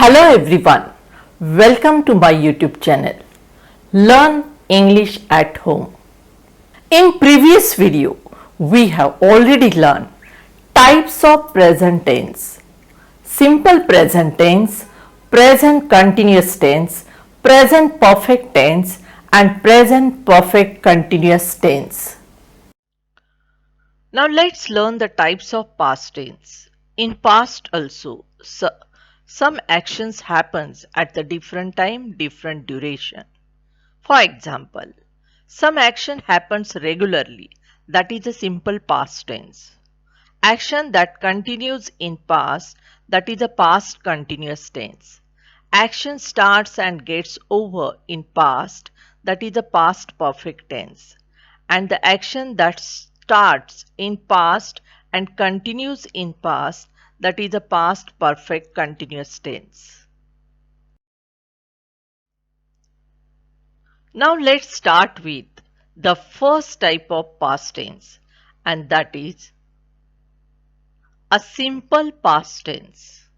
Hello everyone, welcome to my YouTube channel, Learn English at Home. In previous video, we have already learned types of present tense, simple present tense, present continuous tense, present perfect tense and present perfect continuous tense. Now let's learn the types of past tense. In past also, some actions happens at the different time, different duration. For example, some action happens regularly, that is a simple past tense. Action that continues in past, that is a past continuous tense. Action starts and gets over in past, that is a past perfect tense. And the action that starts in past and continues in past, that is a past perfect continuous tense. Now let's start with the first type of past tense, and that is a simple past tense.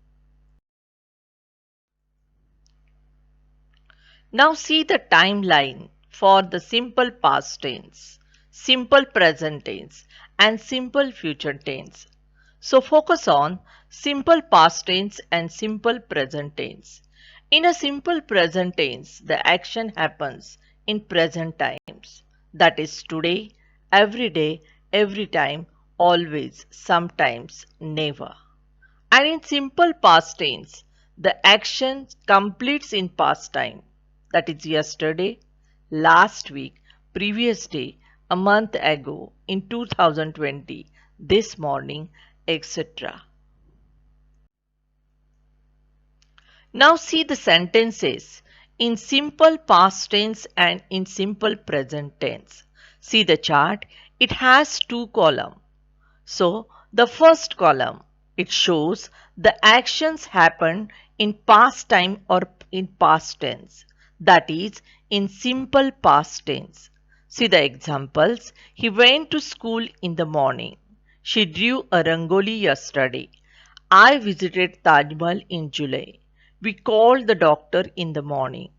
Now see the timeline for the simple past tense, simple present tense and simple future tense. So focus on simple past tense and simple present tense. In a simple present tense, the action happens in present times. That is today, every day, every time, always, sometimes, never. And in simple past tense, the action completes in past time. That is yesterday, last week, previous day, a month ago, in 2020, this morning, etc. Now see the sentences in simple past tense and in simple present tense. See the chart. It has two columns. So the first column, it shows the actions happen in past time or in past tense. That is in simple past tense. See the examples. He went to school in the morning. She drew a rangoli yesterday. I visited Taj Mahal in July. We called the doctor in the morning.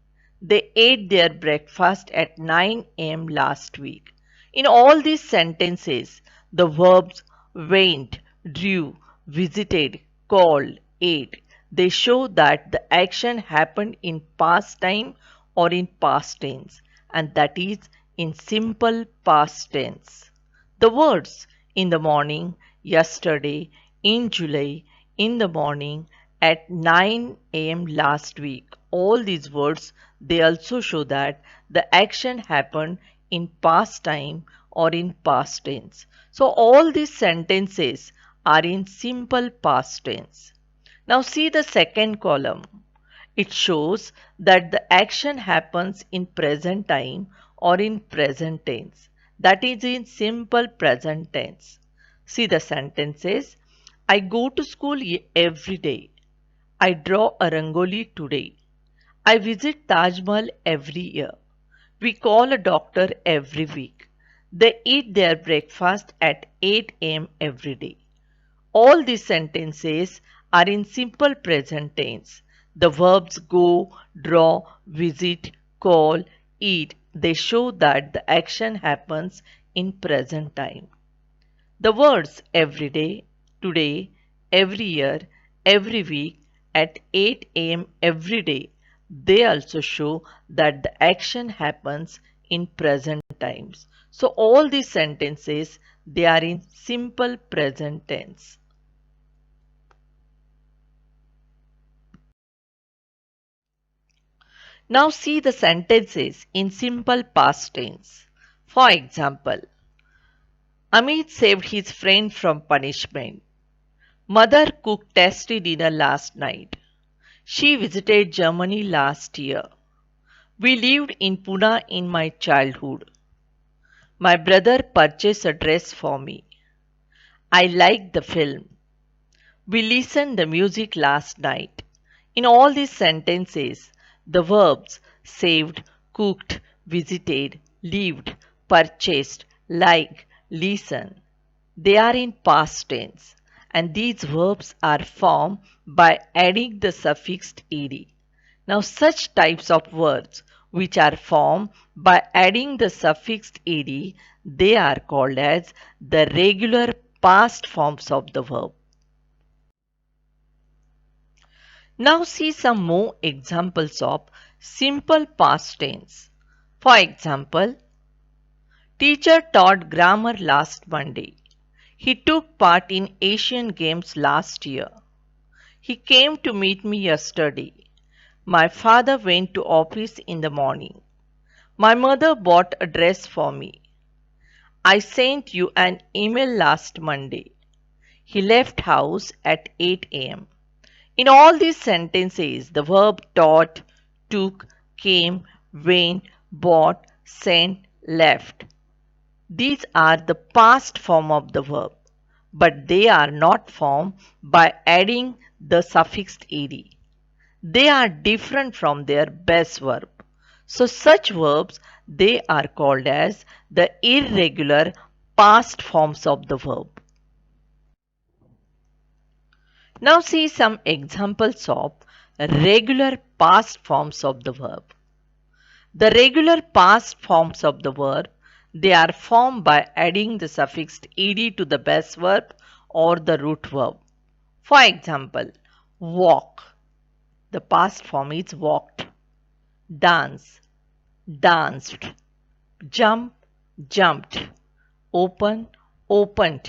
They ate their breakfast at 9 a.m. last week. In all these sentences, the verbs went, drew, visited, called, ate, they show that the action happened in past time or in past tense, and that is in simple past tense. The words in the morning, yesterday, in July, in the morning, at 9 a.m. last week, all these words, they also show that the action happened in past time or in past tense. So all these sentences are in simple past tense. Now see the second column. It shows that the action happens in present time or in present tense. That is in simple present tense. See the sentences. I go to school every day. I draw a rangoli today. I visit Taj Mahal every year. We call a doctor every week. They eat their breakfast at 8 a.m. every day. All these sentences are in simple present tense. The verbs go, draw, visit, call, eat, they show that the action happens in present time. The words every day, today, every year, every week, at 8 a.m. every day, they also show that the action happens in present times. So all these sentences, they are in simple present tense. Now see the sentences in simple past tense. For example, Amit saved his friend from punishment. Mother cooked tasty dinner last night. She visited Germany last year. We lived in Pune in my childhood. My brother purchased a dress for me. I liked the film. We listened the music last night. In all these sentences, the verbs saved, cooked, visited, lived, purchased, like, listen, they are in past tense, and these verbs are formed by adding the suffix ed. Now such types of words which are formed by adding the suffix ed, they are called as the regular past forms of the verb. Now see some more examples of simple past tense. For example, teacher taught grammar last Monday. He took part in Asian Games last year. He came to meet me yesterday. My father went to office in the morning. My mother bought a dress for me. I sent you an email last Monday. He left house at 8 a.m. In all these sentences, the verb taught, took, came, went, bought, sent, left. These are the past form of the verb, but they are not formed by adding the suffix ed. They are different from their base verb. So such verbs, they are called as the irregular past forms of the verb. Now see some examples of regular past forms of the verb. The regular past forms of the verb, they are formed by adding the suffix ed to the base verb or the root verb. For example, walk. The past form is walked. Dance, danced. Jump, jumped. Open, opened.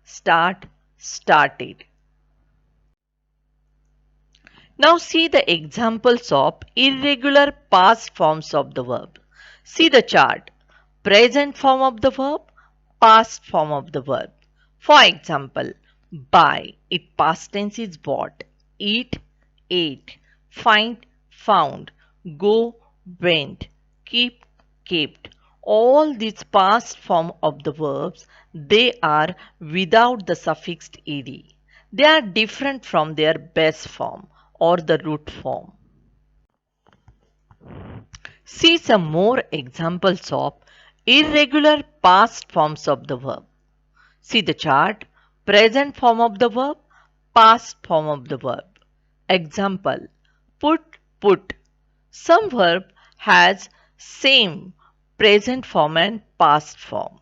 Start, started. Now see the examples of irregular past forms of the verb. See the chart. Present form of the verb, past form of the verb. For example, buy, it past tense is bought. Eat, ate. Find, found. Go, went. Keep, kept. All these past form of the verbs, they are without the suffix ed. They are different from their base form or the root form. See some more examples of irregular past forms of the verb. See the chart. Present form of the verb, past form of the verb. Example, put, put. Some verb has same present form and past form.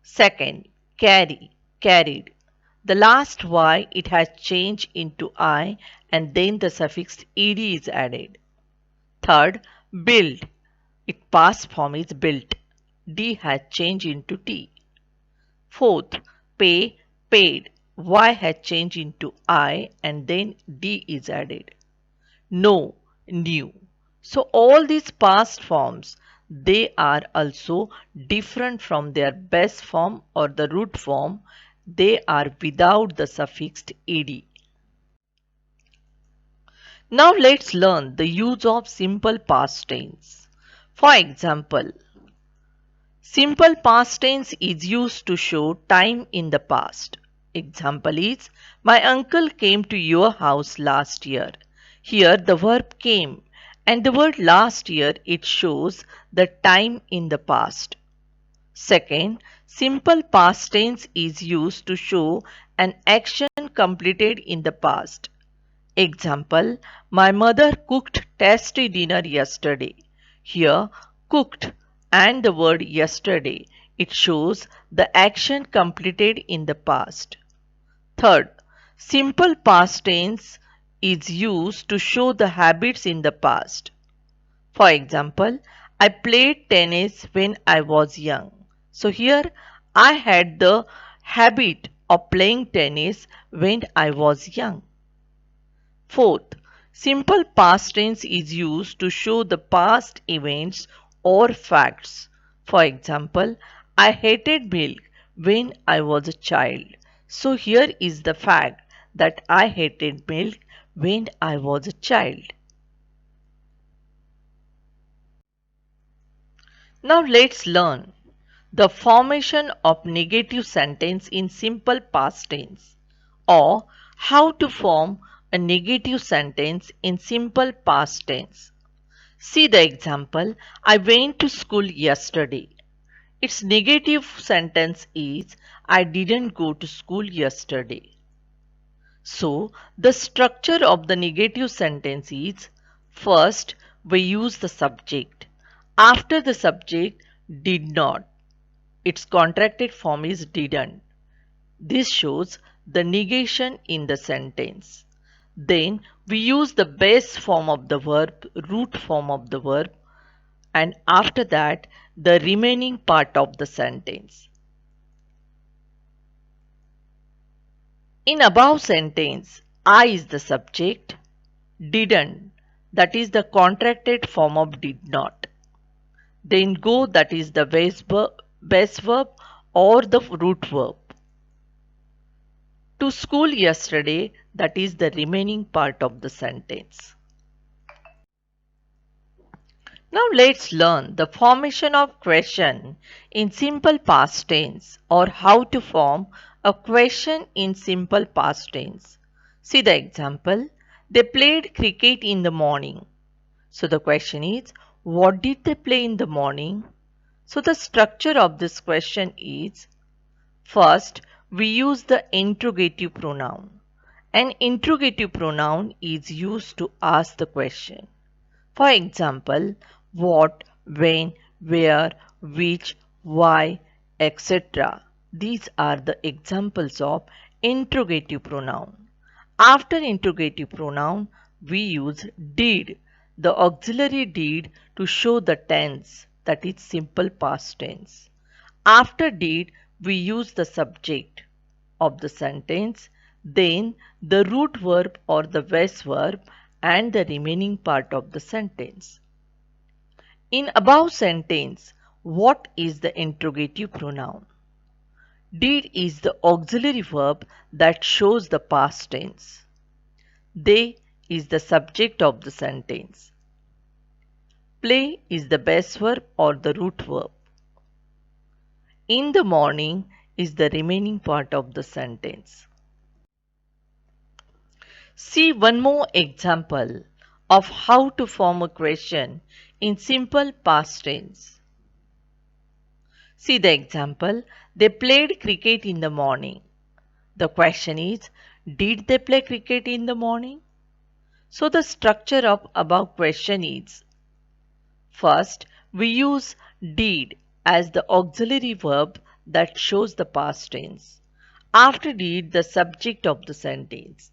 Second, carry, carried. The last Y, it has changed into I and then the suffix ed is added. Third, build. Its past form is built. D has changed into T. Fourth, pay, paid. Y has changed into I and then D is added. Know, knew. So all these past forms, they are also different from their base form or the root form. They are without the suffix ed. Now let's learn the use of simple past tense. For example, simple past tense is used to show time in the past. Example is, my uncle came to your house last year. Here the verb came and the word last year, it shows the time in the past. Second, simple past tense is used to show an action completed in the past. Example, my mother cooked tasty dinner yesterday. Here, cooked and the word yesterday, it shows the action completed in the past. Third, simple past tense is used to show the habits in the past. For example, I played tennis when I was young. So here, I had the habit of playing tennis when I was young. Fourth, simple past tense is used to show the past events or facts. For example, I hated milk when I was a child. So here is the fact that I hated milk when I was a child. Now let's learn the formation of negative sentence in simple past tense, or how to form a negative sentence in simple past tense. See the example, I went to school yesterday. Its negative sentence is I didn't go to school yesterday. So, the structure of the negative sentence is first we use the subject. After the subject, did not. Its contracted form is didn't. This shows the negation in the sentence. Then we use the base form of the verb, root form of the verb, and after that the remaining part of the sentence. In above sentence, I is the subject, didn't, that is the contracted form of did not. Then go, that is the base verb or the root verb. To school yesterday, that is the remaining part of the sentence. Now let's learn the formation of question in simple past tense, or how to form a question in simple past tense. See the example. They played cricket in the morning. So the question is, what did they play in the morning? So the structure of this question is, first we use the interrogative pronoun. An interrogative pronoun is used to ask the question. For example, what, when, where, which, why, etc. These are the examples of interrogative pronoun. After interrogative pronoun, we use did, the auxiliary did, to show the tense, that is simple past tense. After did, we use the subject of the sentence, then the root verb or the base verb, and the remaining part of the sentence. In above sentence, what is the interrogative pronoun? Did is the auxiliary verb that shows the past tense. They is the subject of the sentence. Play is the base verb or the root verb. In the morning is the remaining part of the sentence. See one more example of how to form a question in simple past tense. See the example. They played cricket in the morning. The question is, did they play cricket in the morning? So the structure of above question is, first we use did as the auxiliary verb that shows the past tense. After did, the subject of the sentence.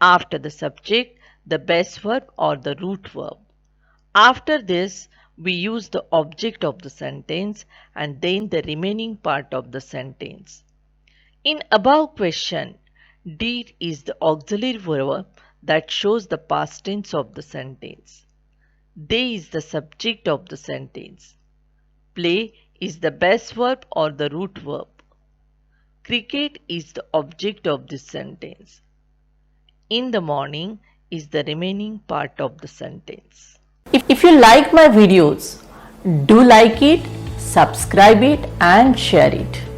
After the subject, the base verb or the root verb. After this, we use the object of the sentence and then the remaining part of the sentence. In above question, did is the auxiliary verb that shows the past tense of the sentence. They is the subject of the sentence. Play is the base verb or the root verb. Cricket is the object of this sentence. In the morning is the remaining part of the sentence. If you like my videos, do like it, subscribe it and share it.